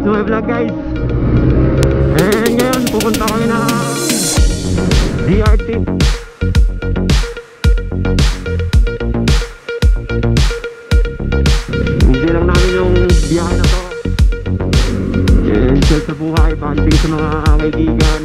to my vlog, guys. And ngayon, pupunta kami na DRT. Hindi lang namin yung biyahe na to. And chill sa buhay, pakanting sa mga kaibigan.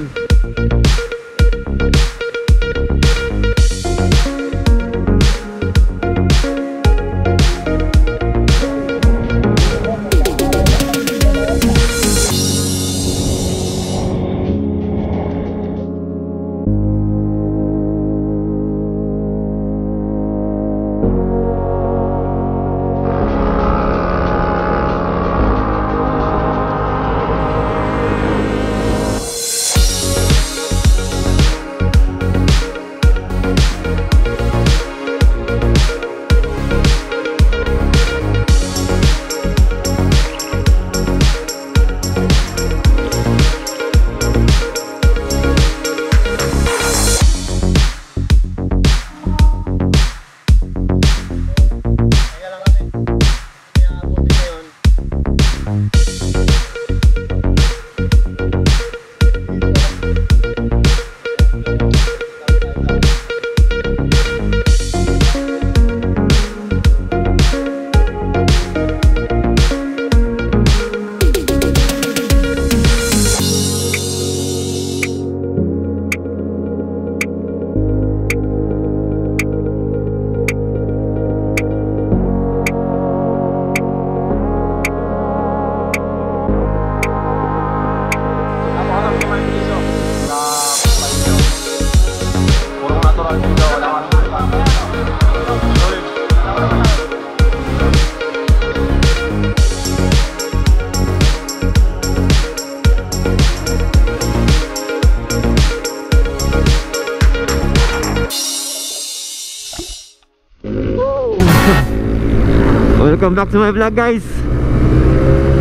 Welcome back to my vlog, guys.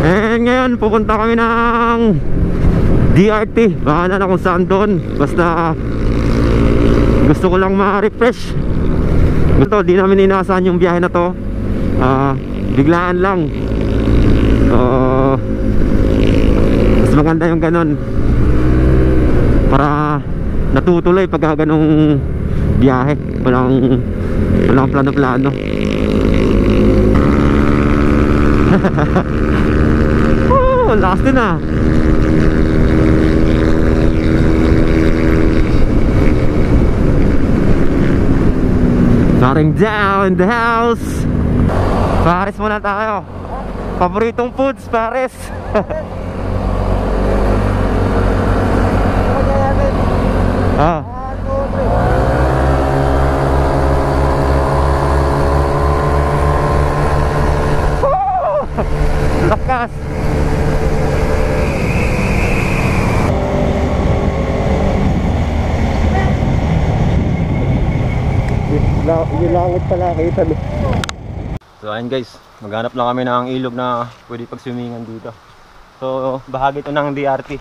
And ngayon pupunta kami ng DRT. Bahala na kung saan doon. Basta gusto ko lang ma-refresh. Ito, di namin inaasahan yung biyahe na to. Biglaan lang. Mas maganda yung ganon, para natutuloy pagka ganong biyahe. Walang plano-plano. Oh, lakas din ah. Starting down in the house. Paris muna tayo. Paboritong foods, Paris. Lakas. Yung langit pala kita. So ayun guys, maghanap lang kami ng ilog na pwede pag-swimingan dito. So bahagi ito ng DRT.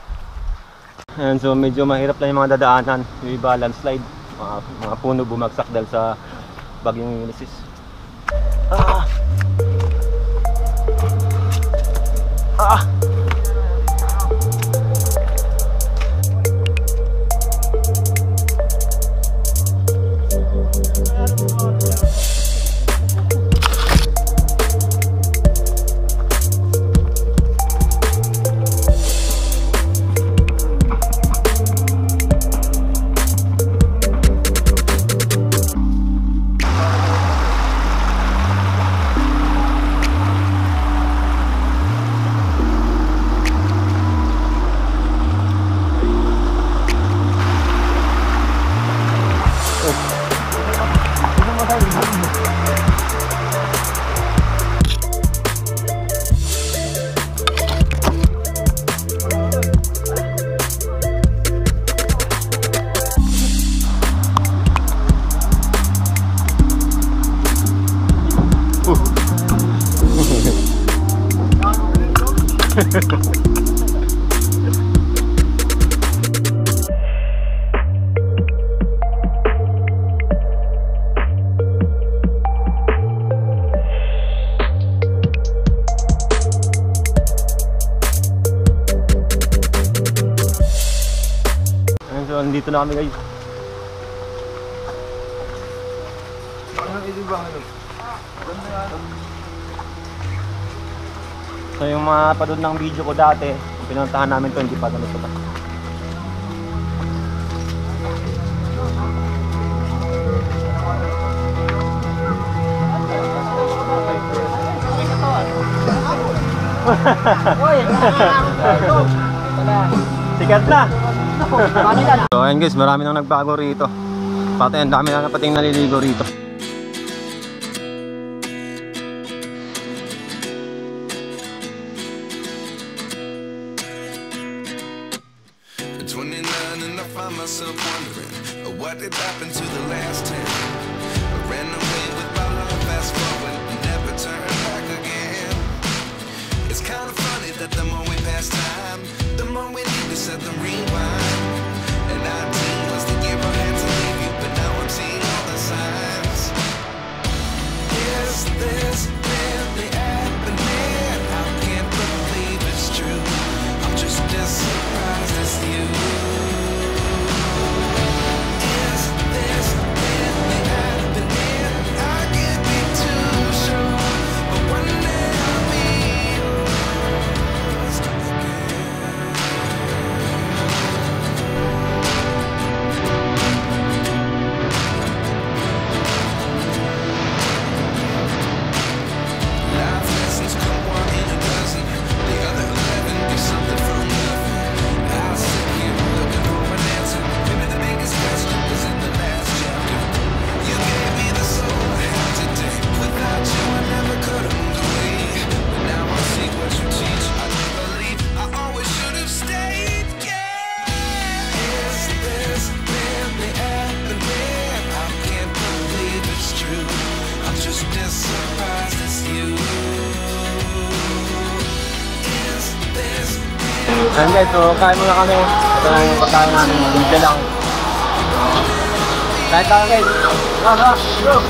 And so medyo mahirap lang yung mga dadaanan. Yung iba landslide, mga puno bumagsak dahil sa bagyong Ulysses. nandito na kami guys. So yung mga padod ng video ko dati, pinuntahan namin to, hindi pa ganito pa. Sikat na! So ayun guys, marami nang nagbago rito. Pati ang dami na napating naliligo rito. At 29 and I find myself wondering what did happen to the last 10. I ran away with my love, fast forward, never turn back again. It's kind of funny that the more we pass time, the more we need to set the rewind. And 19 was the year I had to leave you, but now I'm seeing all the signs. Is this really happening? I can't believe it's true. I'm just as surprised as you. Is this really happening? I can't be too sure, but one day I'll be yours again. Life lessons come one in a dozen. The other 11 do something from nothing. I sit here looking for an answer. Maybe the biggest question was in the last chapter. You gave me the soul I have today. Without you I never could have moved away. But now I see what you teach. I do believe I always should have stayed. Yeah. Is this really happening? I can't believe it's true. I'm just as surprised as you. Is this Ayan guys, so kain muna kami. Ito na yung pagkain namin, hindi lang. Kain tayo guys. Go!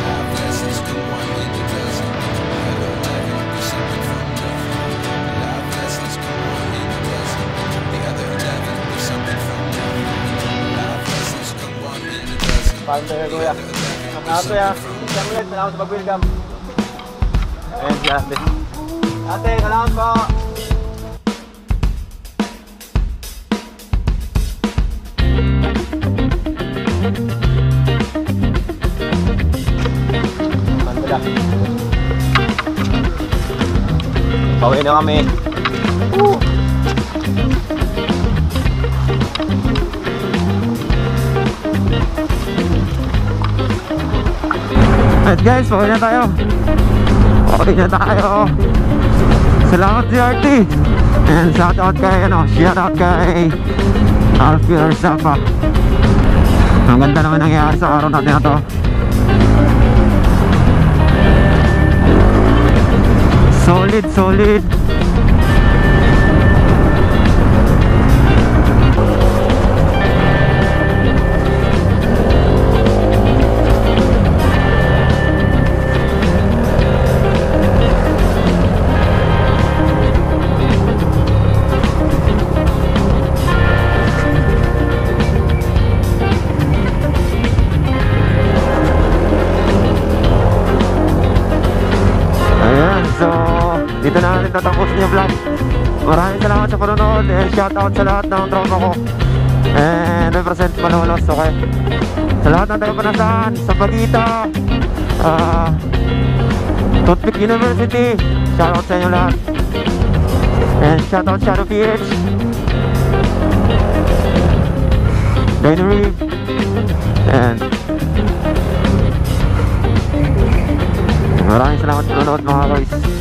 life lessons come one in a dozen. The other 11 do something from nothing. Life lessons come one in a dozen. The other 11 do something from nothing. Life lessons come one in a dozen. Paano tayo kuya? Salamat kuya. Salamat ulit, salamat sa pag-welcome. Ayan si ate. Ate, salamat po. Mandala. Pauwi na kami. Alright guys, pauwi na tayo. Pauwi na tayo. Salamat DRT. And shout out kay Alfie Arzapa. Ang ganda naman nangyayari sa araw natin na to. Solid, solid. Dito na natin tatapusin yung vlog. Maraming salamat sa panonood and shoutout sa lahat ng tropa ko. And represent Malolos, okay? Sa lahat ng tayo panasahan, sa Bagita, Toothpick University, shoutout sa inyo lahat. And shoutout Shadow PH, Danny Reeve, and maraming salamat sa panonood mga guys.